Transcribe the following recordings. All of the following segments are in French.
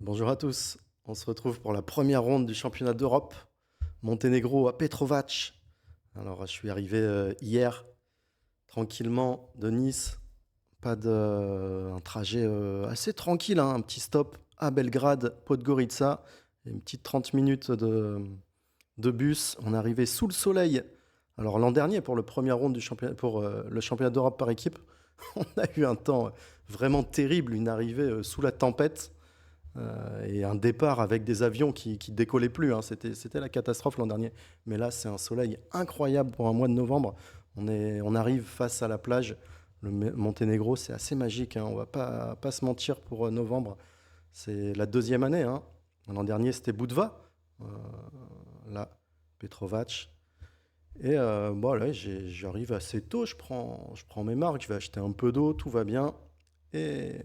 Bonjour à tous, on se retrouve pour la première ronde du championnat d'Europe. Monténégro à Petrovac. Alors je suis arrivé hier tranquillement de Nice. Un trajet assez tranquille, hein, un petit stop à Belgrade, Podgorica, et une petite 30 minutes de bus. On est arrivé sous le soleil. Alors l'an dernier pour le championnat d'Europe par équipe, on a eu un temps vraiment terrible, une arrivée sous la tempête. Et un départ avec des avions qui décollaient plus, hein. C'était la catastrophe l'an dernier. Mais là, c'est un soleil incroyable pour un mois de novembre. On arrive face à la plage. Monténégro, c'est assez magique, hein. On va pas se mentir pour novembre. C'est la deuxième année, hein. L'an dernier, c'était Budva. Euh, Là, Petrovac. Et bon, là, j'arrive assez tôt. Je prends mes marques. Je vais acheter un peu d'eau. Tout va bien. Et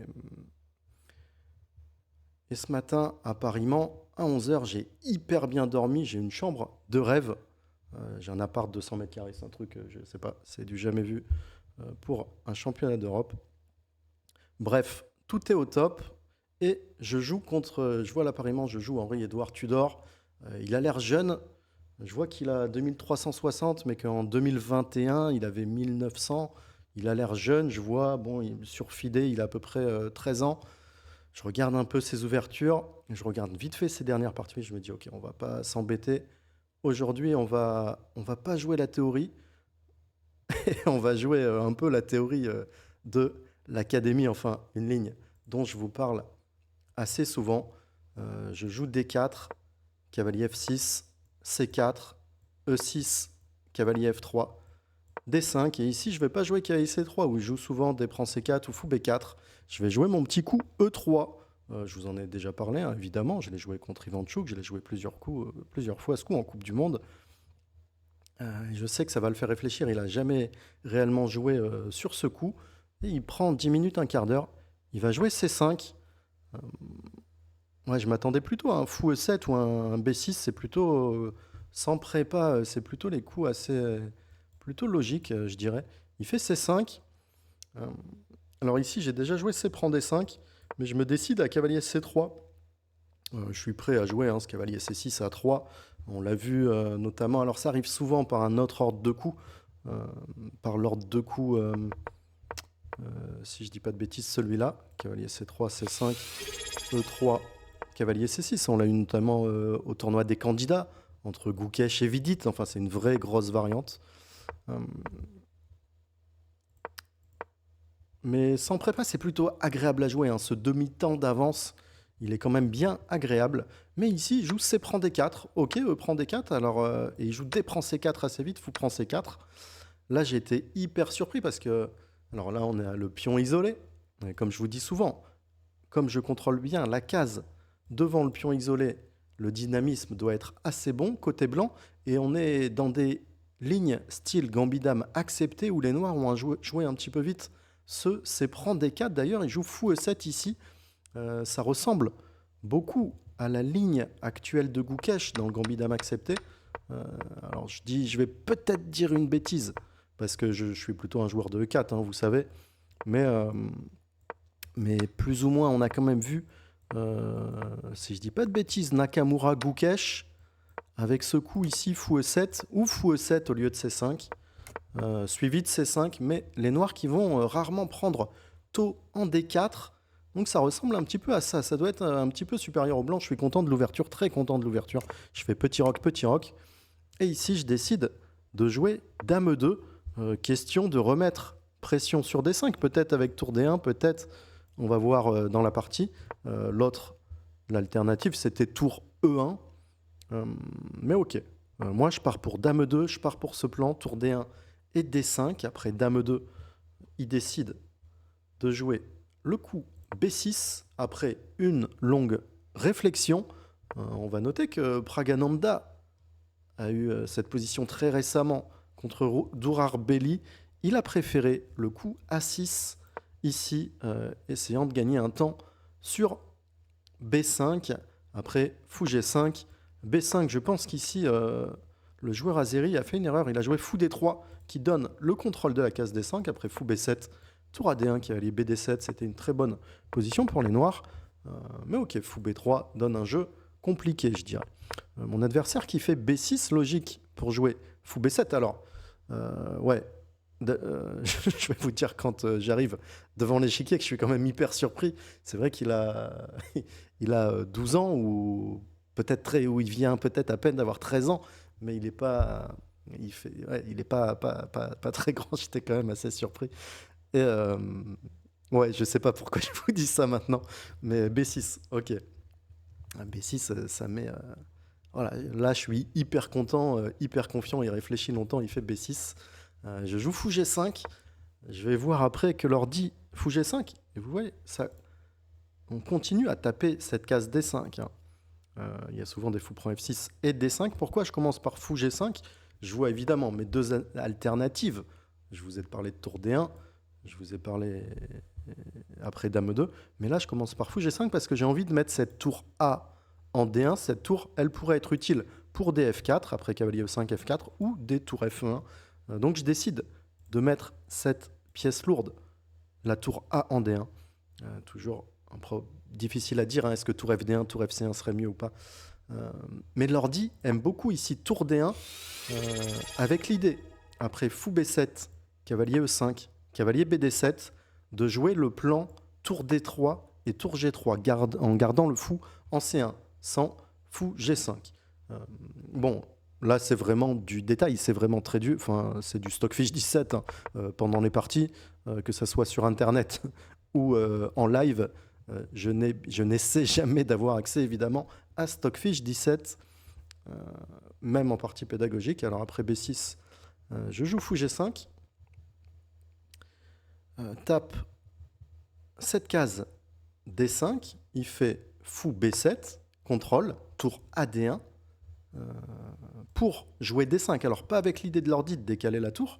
Et ce matin, à Paris-Mans, à 11 h, j'ai hyper bien dormi. J'ai une chambre de rêve. J'ai un appart de 100 mètres carrés. C'est un truc, je sais pas, c'est du jamais vu pour un championnat d'Europe. Bref, tout est au top. Et je vois là Paris-Mans, je joue Henri-Édouard Tudor. Il a l'air jeune. Je vois qu'il a 2360, mais qu'en 2021, il avait 1900. Il a l'air jeune. Je vois, bon, sur FIDE, il a à peu près 13 ans. Je regarde un peu ses ouvertures, je regarde vite fait ses dernières parties, je me dis ok, on va pas s'embêter. Aujourd'hui, on va pas jouer la théorie, et on va jouer un peu la théorie de l'académie, enfin une ligne dont je vous parle assez souvent. Je joue D4, cavalier F6, C4, E6, cavalier F3, D5, et ici je vais pas jouer cavalier C3 où je joue souvent D prend C4 ou fou B4. Je vais jouer mon petit coup E3. Je vous en ai déjà parlé, hein, évidemment. Je l'ai joué contre Ivanchuk, je l'ai joué plusieurs fois ce coup en Coupe du Monde. Et je sais que ça va le faire réfléchir. Il n'a jamais réellement joué sur ce coup. Et il prend 10 minutes, un quart d'heure. Il va jouer C5. Euh, ouais, je m'attendais plutôt à un fou E7 ou un B6. C'est plutôt sans prépa. C'est plutôt les coups assez plutôt logiques, je dirais. Il fait C5. Euh, alors ici, j'ai déjà joué C prend D5, mais je me décide à cavalier C3. Je suis prêt à jouer, hein, ce cavalier C6 à 3. On l'a vu notamment. Alors ça arrive souvent par un autre ordre de coups. euh, Par l'ordre de coups, si je dis pas de bêtises, celui-là. Cavalier C3, C5, E3, cavalier C6. On l'a eu notamment au tournoi des candidats, entre Gukesh et Vidit. Enfin, c'est une vraie grosse variante. Euh, Mais sans prépa, c'est plutôt agréable à jouer, hein. Ce demi-temps d'avance, il est quand même bien agréable. Mais ici, il joue C prend D4. Ok, E prend D4. Alors, et il joue D prend C4 assez vite, fou prend C4. Là, j'ai été hyper surpris parce que... Alors là, on est à le pion isolé. Et comme je vous dis souvent, comme je contrôle bien la case devant le pion isolé, le dynamisme doit être assez bon côté blanc. Et on est dans des lignes style gambit-dame acceptées où les noirs ont joué un petit peu vite. C'est prend D4. D'ailleurs, il joue fou E7 ici. Ça ressemble beaucoup à la ligne actuelle de Gukesh dans le gambit-dame accepté. Euh, alors je vais peut-être dire une bêtise parce que je suis plutôt un joueur de E4, hein, vous savez. Mais, euh, mais plus ou moins, on a quand même vu, si je dis pas de bêtises, Nakamura Gukesh avec ce coup ici, fou E7 ou fou E7 au lieu de C5, suivi de C5, mais les noirs qui vont rarement prendre tôt en D4. Donc ça ressemble un petit peu à ça. Ça doit être un petit peu supérieur au blanc. Je suis content de l'ouverture, très content de l'ouverture. Je fais petit roc, petit roc. Et ici, je décide de jouer Dame 2. Question de remettre pression sur D5, peut-être avec tour D1, peut-être, on va voir dans la partie. L'alternative, c'était tour E1. Euh, mais ok. Moi, je pars pour Dame 2, je pars pour ce plan, tour D1 et D5. Après Dame 2, il décide de jouer le coup B6 après une longue réflexion. On va noter que Pragananda a eu cette position très récemment contre Durar Belli. Il a préféré le coup A6 ici, essayant de gagner un temps sur B5. Après fou G5, B5, je pense qu'ici le joueur azéri a fait une erreur. Il a joué fou D3 qui donne le contrôle de la case D5. Après fou B7, tour à D1 qui a allié BD7. C'était une très bonne position pour les noirs. Mais ok, fou B3 donne un jeu compliqué, je dirais. Mon adversaire qui fait B6, logique pour jouer fou B7. Alors, ouais, je vais vous dire quand j'arrive devant l'échiquier que je suis quand même hyper surpris. C'est vrai qu'il a, il a 12 ans ou où il vient peut-être à peine d'avoir 13 ans, mais il est pas, il est pas très grand. J'étais quand même assez surpris. Et ouais, je sais pas pourquoi je vous dis ça maintenant, mais B6, ok. B6, ça met. Voilà, là, je suis hyper content, hyper confiant. Il réfléchit longtemps, il fait B6. Je joue fou G5. Je vais voir après que l'ordi fou G5. Et vous voyez, ça, on continue à taper cette case D5. Hein. Il y a souvent des fous prend F6 et D5. Pourquoi je commence par fou G5? Je vois évidemment mes deux alternatives. Je vous ai parlé de tour D1. Je vous ai parlé après Dame 2. Mais là, je commence par fou G5 parce que j'ai envie de mettre cette tour A en D1. Cette tour, elle pourrait être utile pour des F4, après cavalier E5, F4, ou des tours F1. Donc je décide de mettre cette pièce lourde, la tour A en D1. Toujours difficile à dire, hein, est-ce que tour FD1, tour FC1 serait mieux ou pas. Mais l'ordi aime beaucoup ici tour D1 avec l'idée, après fou B7, cavalier E5, cavalier BD7, de jouer le plan tour D3 et tour G3 en gardant le fou en C1 sans fou G5. Bon, là c'est vraiment du détail, c'est vraiment très dur, enfin c'est du Stockfish 17 hein, pendant les parties, que ce soit sur internet ou en live. Je n'essaie jamais d'avoir accès évidemment à Stockfish 17, même en partie pédagogique. Alors après B6, je joue fou G5, tape cette case D5, il fait fou B7, contrôle, tour AD1, pour jouer D5. Alors pas avec l'idée de l'ordi de décaler la tour,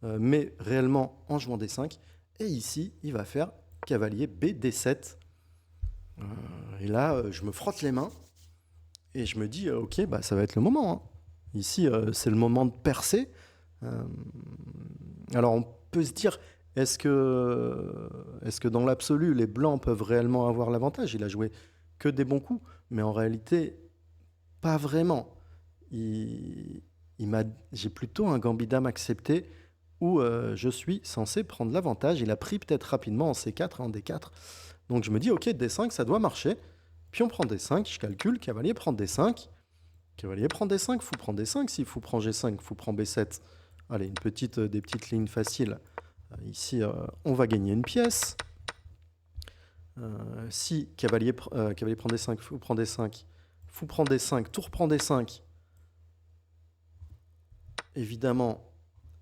mais réellement en jouant D5. Et ici, il va faire cavalier BD7. Et là, je me frotte les mains et je me dis, ok, bah, ça va être le moment. Hein. Ici, c'est le moment de percer. Alors, on peut se dire, est-ce que dans l'absolu, les blancs peuvent réellement avoir l'avantage? Il a joué que des bons coups, mais en réalité, pas vraiment. J'ai plutôt un gambit dame accepté où je suis censé prendre l'avantage. Il a pris peut-être rapidement en C4, en D4. Donc je me dis, ok, D5, ça doit marcher. Puis on prend D5, je calcule, cavalier prend D5. Cavalier prend D5, fou prend D5. Si fou prend G5, fou prend B7. Allez, des petites lignes faciles. Ici, on va gagner une pièce. Si cavalier prend D5, fou prend D5, fou prend D5, tour prend D5. Évidemment,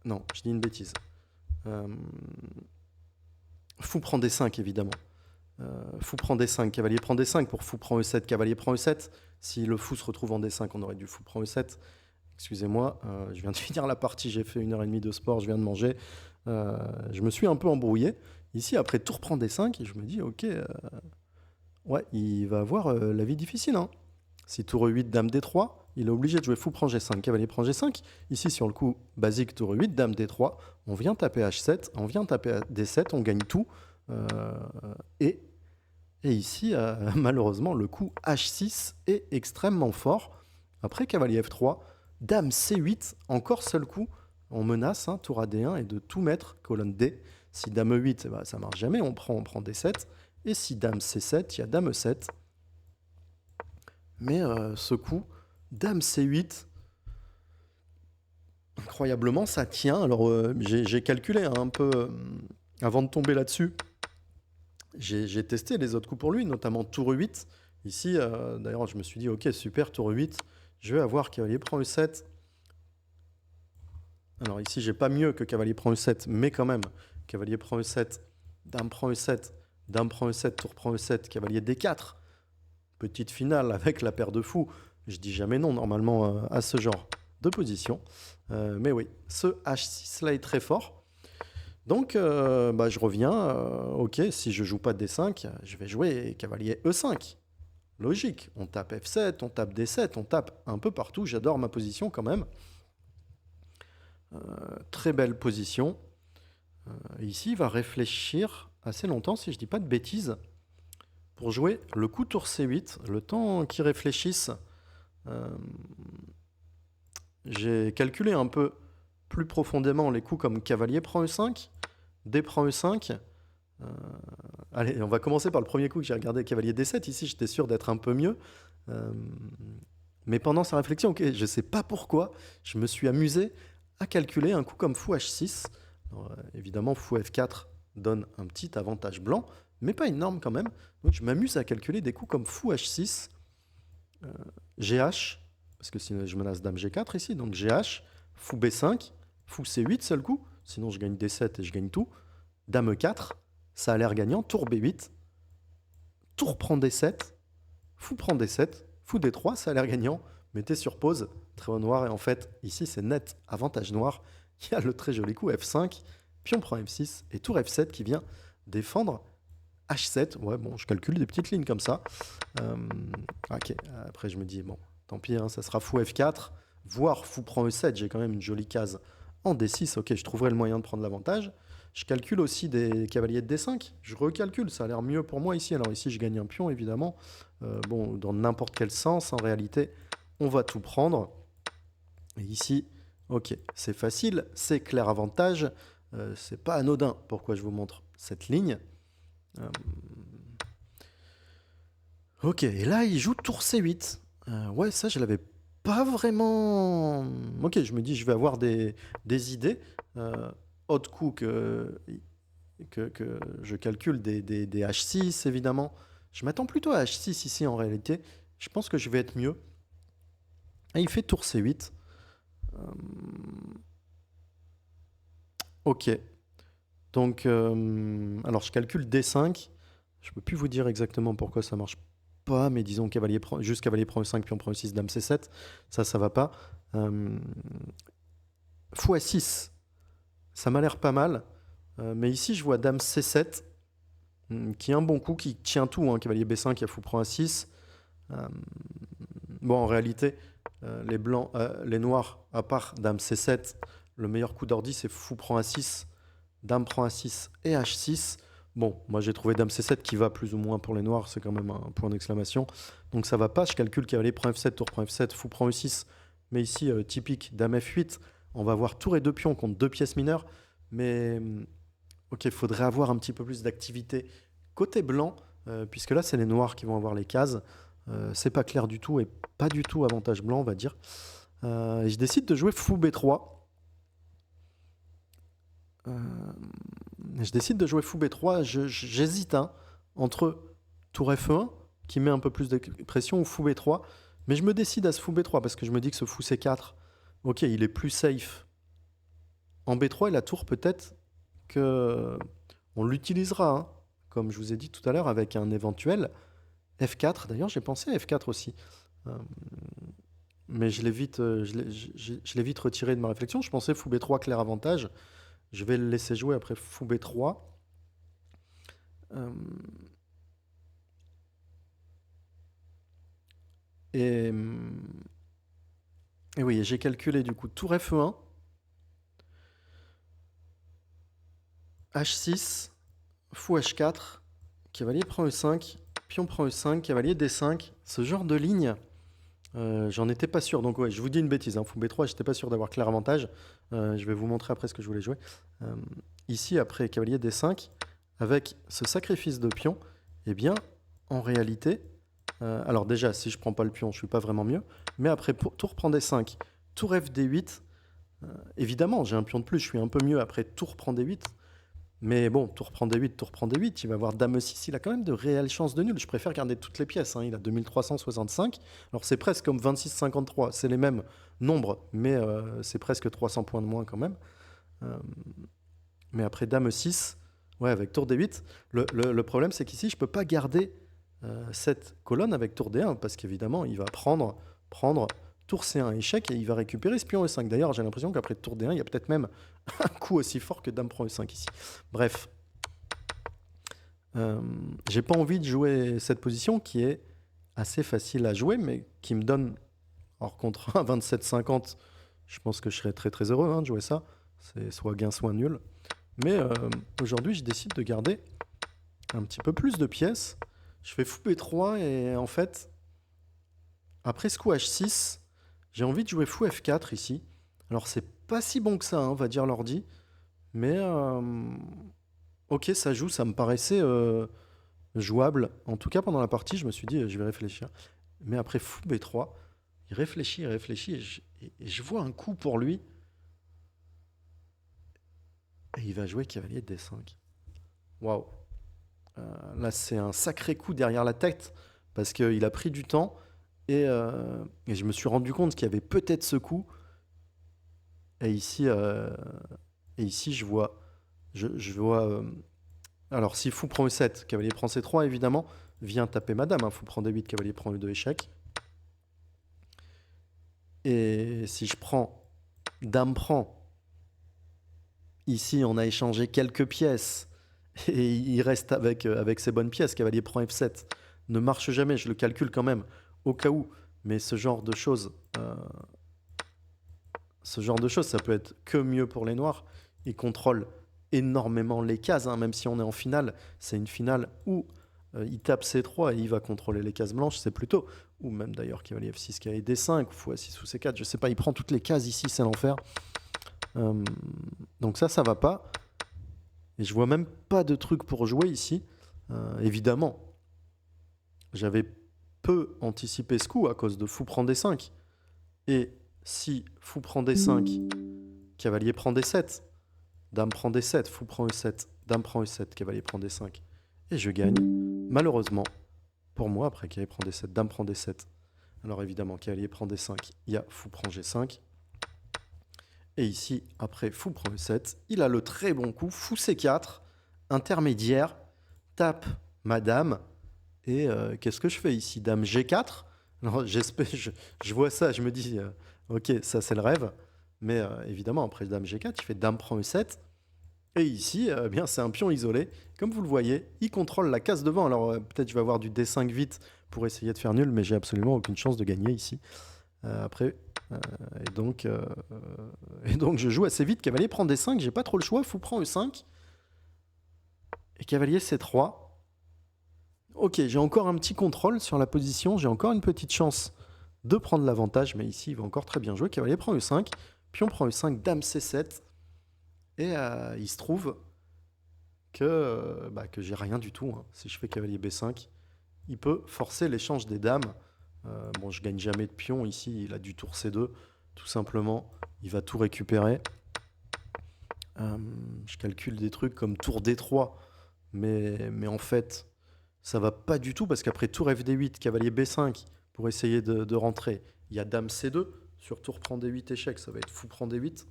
non, je dis une bêtise. Fou prend D5, évidemment. Fou prend D5, cavalier prend D5 pour fou prend E7, cavalier prend E7. Si le fou se retrouve en D5, on aurait dû fou prend E7. Excusez-moi, je viens de finir la partie, j'ai fait 1h30 de sport, je viens de manger. Je me suis un peu embrouillé. Ici, après tour prend D5, et je me dis, ok, ouais, il va avoir la vie difficile. Hein. Si tour E8, dame D3, il est obligé de jouer fou prend G5, cavalier prend G5. Ici, sur le coup basique, tour E8, dame D3, on vient taper H7, on vient taper D7, on gagne tout. Et ici, malheureusement, le coup H6 est extrêmement fort. Après cavalier F3, dame C8, encore seul coup, on menace, hein, tour AD1 et de tout mettre, colonne D. Si dame E8, eh ben, ça marche jamais, on prend D7. Et si dame C7, il y a dame E7. Mais ce coup, dame C8, incroyablement, ça tient. Alors j'ai calculé hein, un peu avant de tomber là-dessus. J'ai testé les autres coups pour lui, notamment tour E8. Ici, d'ailleurs, je me suis dit, ok, super, tour E8, je vais avoir cavalier prend E7. Alors ici, j'ai pas mieux que cavalier prend E7, mais quand même, cavalier prend E7, dame prend E7, dame prend E7, tour prend E7, cavalier D4. Petite finale avec la paire de fous. Je dis jamais non, normalement, à ce genre de position. Mais oui, ce H6 là est très fort. Donc, je reviens. Ok, si je joue pas de D5, je vais jouer cavalier E5. Logique. On tape F7, on tape D7, on tape un peu partout. J'adore ma position quand même. Très belle position. Ici, il va réfléchir assez longtemps, si je dis pas de bêtises, pour jouer le coup tour C8, le temps qu'ils réfléchissent. euh, j'ai calculé un peu plus profondément les coups comme cavalier prend E5, D prend E5. Euh, allez, on va commencer par le premier coup que j'ai regardé, cavalier D7. Ici, j'étais sûr d'être un peu mieux. Euh, mais pendant sa réflexion, ok, je ne sais pas pourquoi, je me suis amusé à calculer un coup comme fou H6. Alors, évidemment, fou F4 donne un petit avantage blanc, mais pas énorme quand même. Donc je m'amuse à calculer des coups comme fou H6, GH, parce que sinon je menace dame G4 ici, donc GH, fou B5, fou C8 seul coup, sinon je gagne D7 et je gagne tout. Dame E4, ça a l'air gagnant, tour B8, tour prend D7, fou prend D7, fou D3, ça a l'air gagnant, mettez sur pause, très haut noir, et en fait, ici c'est net avantage noir, il y a le très joli coup F5, pion prend F6, et tour F7 qui vient défendre H7, ouais bon, je calcule des petites lignes comme ça. Ok, après je me dis, bon, tant pis, hein, ça sera fou F4, voire fou prend E7, j'ai quand même une jolie case en D6, ok, je trouverai le moyen de prendre l'avantage. Je calcule aussi des cavaliers de D5, je recalcule, ça a l'air mieux pour moi ici. Alors ici je gagne un pion évidemment, bon, dans n'importe quel sens, en réalité, on va tout prendre. Et ici, ok, c'est facile, c'est clair avantage, c'est pas anodin. Pourquoi je vous montre cette ligne? Ok, et là, il joue tour C8. Ouais, ça, je l'avais pas vraiment... Ok, je me dis, je vais avoir des idées. Autre coup que je calcule des H6, évidemment. Je m'attends plutôt à H6 ici, en réalité. Je pense que je vais être mieux. Et il fait tour C8. Ok. Donc, alors, je calcule D5. Je peux plus vous dire exactement pourquoi ça marche pas, mais disons juste cavalier prend E5, pion prend E6, dame C7, ça va pas. Fou A6, ça m'a l'air pas mal, mais ici je vois dame C7, qui est un bon coup, qui tient tout, hein, cavalier B5, il y a fou prend A6. Bon, en réalité, les noirs, à part dame C7, le meilleur coup d'ordi c'est fou prend A6, dame prend A6 et H6. Bon, moi j'ai trouvé dame C7 qui va plus ou moins pour les noirs, c'est quand même un point d'exclamation. Donc ça va pas, je calcule cavalier prend F7, tour prend F7, fou prend E6. Mais ici, typique, dame F8, on va avoir tour et deux pions contre deux pièces mineures. Mais ok, il faudrait avoir un petit peu plus d'activité côté blanc, puisque là c'est les noirs qui vont avoir les cases. C'est pas clair du tout et pas du tout avantage blanc, on va dire. Et je décide de jouer fou B3. Je décide de jouer fou B3, j'hésite hein, entre tour F1, qui met un peu plus de pression, ou fou B3, mais je me décide à ce fou B3, parce que je me dis que ce fou C4, ok, il est plus safe en B3, et la tour peut-être que on l'utilisera, hein, comme je vous ai dit tout à l'heure, avec un éventuel F4. D'ailleurs, j'ai pensé à F4 aussi. Euh, mais je l'ai vite retiré de ma réflexion. Je pensais fou B3, clair avantage. Je vais le laisser jouer après fou B3. Euh, et, et oui, j'ai calculé du coup tour F1, H6, fou H4, cavalier prend E5, pion prend E5, cavalier D5. Ce genre de ligne, j'en étais pas sûr. Donc ouais, je vous dis une bêtise, hein, fou B3, j'étais pas sûr d'avoir clair avantage. Je vais vous montrer après ce que je voulais jouer. Ici, après cavalier D5, avec ce sacrifice de pion, eh bien, en réalité, alors déjà, si je prends pas le pion, je suis pas vraiment mieux. Mais après, tour prend D5, tour F D8, évidemment, j'ai un pion de plus, je suis un peu mieux après tour prend D8. Mais bon, tour prend D8, tour prend D8, il va avoir dame E6, il a quand même de réelles chances de nul. Je préfère garder toutes les pièces, hein. Il a 2365. Alors c'est presque comme 26-53, c'est les mêmes nombres, mais c'est presque 300 points de moins quand même. Euh, mais après dame E6, ouais, avec tour D8, le problème c'est qu'ici je peux pas garder cette colonne avec tour D1, parce qu'évidemment il va prendre tour C1 échec et il va récupérer ce pion E5. D'ailleurs, j'ai l'impression qu'après tour D1, il y a peut-être même un coup aussi fort que dame prend E5 ici. Bref, j'ai pas envie de jouer cette position qui est assez facile à jouer, mais qui me donne, hors contre 1, 27-50, je pense que je serais très très heureux hein, de jouer ça. C'est soit gain, soit nul. Mais aujourd'hui, je décide de garder un petit peu plus de pièces. Je fais fou B3 et en fait, après ce coup H6, j'ai envie de jouer fou F4 ici. Alors c'est pas si bon que ça, hein, va dire l'ordi. Mais ok, ça joue, ça me paraissait jouable. En tout cas, pendant la partie, je me suis dit, je vais réfléchir. Mais après fou B3, il réfléchit, et je vois un coup pour lui. Et il va jouer cavalier D5. Waouh. Là, c'est un sacré coup derrière la tête parce qu'il a pris du temps et je me suis rendu compte qu'il y avait peut-être ce coup. Et ici, je vois. Je vois alors, si fou prend E7, cavalier prend C3, évidemment, vient taper madame. Hein, fou prend D8, cavalier prend E2, échec. Et si je prends dame prend, ici, on a échangé quelques pièces. Et il reste avec ses bonnes pièces. Cavalier prend F7. Ne marche jamais, je le calcule quand même, au cas où. Mais ce genre de choses, ça peut être que mieux pour les noirs. Ils contrôlent énormément les cases, hein, même si on est en finale. C'est une finale où il tape C3 et il va contrôler les cases blanches, c'est plutôt. Ou même d'ailleurs cavalier F6, cavalier D5, ou fou A6 ou C4, je sais pas, il prend toutes les cases ici, c'est l'enfer. Donc ça va pas. Et je vois même pas de truc pour jouer ici. Évidemment, j'avais peu anticipé ce coup à cause de fou prend D5. Et si fou prend D5, cavalier prend D7, dame prend D7, fou prend E7, dame prend E7, cavalier prend D5. Et je gagne. Malheureusement, pour moi, après cavalier prend D7, dame prend D7. Alors évidemment, cavalier prend D5, il y a fou prend G5. Et ici, après fou prend E7, il a le très bon coup, fou C4, intermédiaire, tape madame. Et qu'est-ce que je fais ici? Dame G4. Alors j'espère, je vois ça, je me dis, ok, ça c'est le rêve. Mais évidemment, après dame G4, il fait dame prend E7. Et ici, bien, c'est un pion isolé. Comme vous le voyez, il contrôle la case devant. Alors peut-être je vais avoir du D5 vite pour essayer de faire nul, mais j'ai absolument aucune chance de gagner ici. Après, et donc je joue assez vite. Cavalier prend D5, j'ai pas trop le choix. Fou prend E5. Et cavalier C3. Ok, j'ai encore un petit contrôle sur la position. J'ai encore une petite chance de prendre l'avantage. Mais ici, il va encore très bien jouer. Cavalier prend E5. Pion prend E5, dame C7. Et il se trouve que j'ai rien du tout. Hein. Si je fais cavalier B5, il peut forcer l'échange des dames. Bon, je gagne jamais de pion ici. Il a du tour C2, tout simplement. Il va tout récupérer. Je calcule des trucs comme tour D3, mais en fait, ça va pas du tout parce qu'après tour FD8, cavalier B5 pour essayer de rentrer. Il y a dame C2 sur tour prend D8 échec. Ça va être fou prend D8.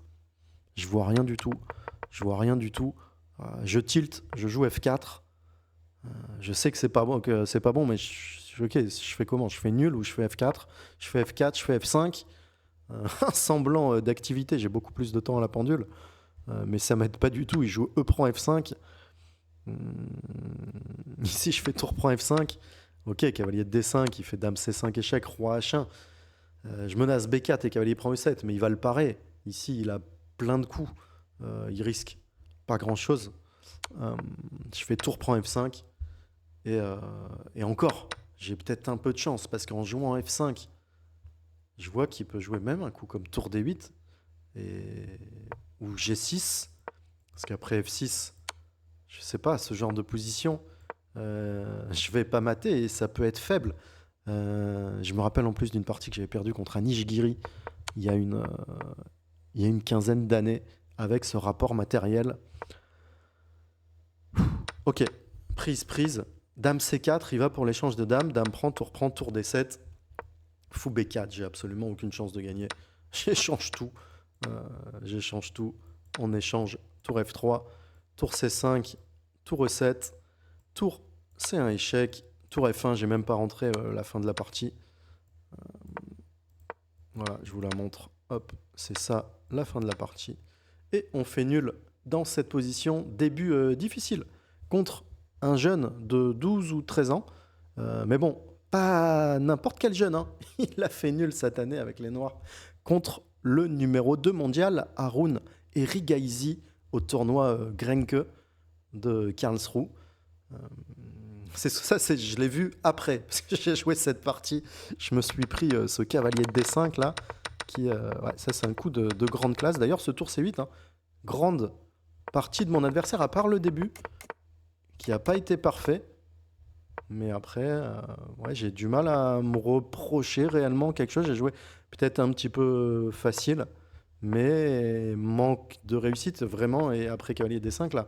Je vois rien du tout. Je tilte, je joue F4. Je sais que c'est pas bon, mais ok, je fais comment? Je fais nul ou je fais F4? Je fais F4, je fais F5. Un semblant d'activité, j'ai beaucoup plus de temps à la pendule, mais ça m'aide pas du tout. Il joue E prend F5. Ici, je fais tour prend F5. Ok, cavalier de D5, il fait dame C5 échec, roi H1. Je menace B4 et cavalier prend E7, mais il va le parer. Ici, il a plein de coups. Il risque pas grand-chose. Je fais tour prend F5. Et encore, j'ai peut-être un peu de chance parce qu'en jouant F5, je vois qu'il peut jouer même un coup comme tour D8 ou G6. Parce qu'après F6, je sais pas, ce genre de position, je vais pas mater et ça peut être faible. Je me rappelle en plus d'une partie que j'avais perdue contre Anish Giri il y a une quinzaine d'années avec ce rapport matériel. Ok, prise. Dame C4, il va pour l'échange de dames. Dame prend, tour D7. Fou B4, j'ai absolument aucune chance de gagner. J'échange tout. On échange tour F3, tour C5, tour E7, tour C1 échec, tour F1, j'ai même pas rentré la fin de la partie. Voilà, je vous la montre. Hop, c'est ça, la fin de la partie. Et on fait nul dans cette position. Début difficile contre un jeune de 12 ou 13 ans. Mais bon, pas n'importe quel jeune. Hein. Il a fait nul cette année avec les Noirs contre le numéro 2 mondial, Harun Erigaisi, au tournoi Grenke de Karlsruhe. Je l'ai vu après, parce que j'ai joué cette partie. Je me suis pris ce cavalier de D5 là, ouais, ça c'est un coup de grande classe. D'ailleurs, ce tour C8, hein, grande partie de mon adversaire, à part le début, qui n'a pas été parfait. Mais après, ouais, j'ai du mal à me reprocher réellement quelque chose. J'ai joué peut-être un petit peu facile, mais manque de réussite vraiment. Et après cavalier D5 là,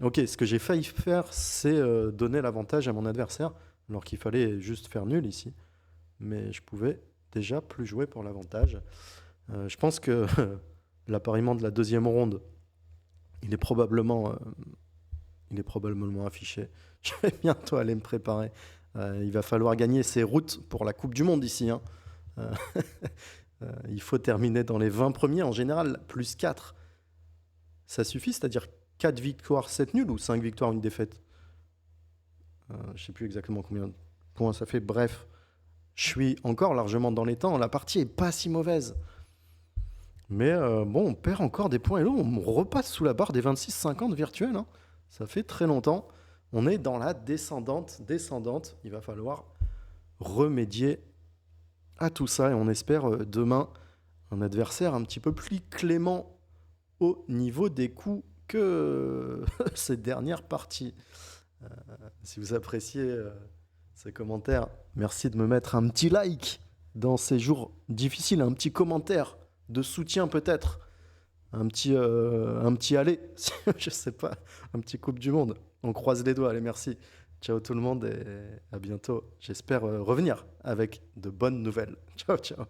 ok, ce que j'ai failli faire, c'est donner l'avantage à mon adversaire, alors qu'il fallait juste faire nul ici. Mais je pouvais déjà plus jouer pour l'avantage. Je pense que l'appariement de la deuxième ronde, il est probablement affiché. Je vais bientôt aller me préparer. Il va falloir gagner ses routes pour la Coupe du Monde ici, hein. Euh, il faut terminer dans les 20 premiers. En général, plus 4, ça suffit, c'est-à-dire 4 victoires, 7 nuls ou 5 victoires, une défaite. Je ne sais plus exactement combien de points ça fait. Bref, je suis encore largement dans les temps. La partie est pas si mauvaise. Mais bon, on perd encore des points. Et là, on repasse sous la barre des 26-50 virtuels, hein. Ça fait très longtemps. On est dans la descendante. Il va falloir remédier à tout ça. Et on espère demain un adversaire un petit peu plus clément au niveau des coups que ces dernières parties. Si vous appréciez ces commentaires, merci de me mettre un petit like dans ces jours difficiles, un petit commentaire de soutien peut-être, un petit aller, je sais pas, un petit Coupe du Monde. On croise les doigts, allez, merci. Ciao tout le monde et à bientôt. J'espère revenir avec de bonnes nouvelles. Ciao, ciao.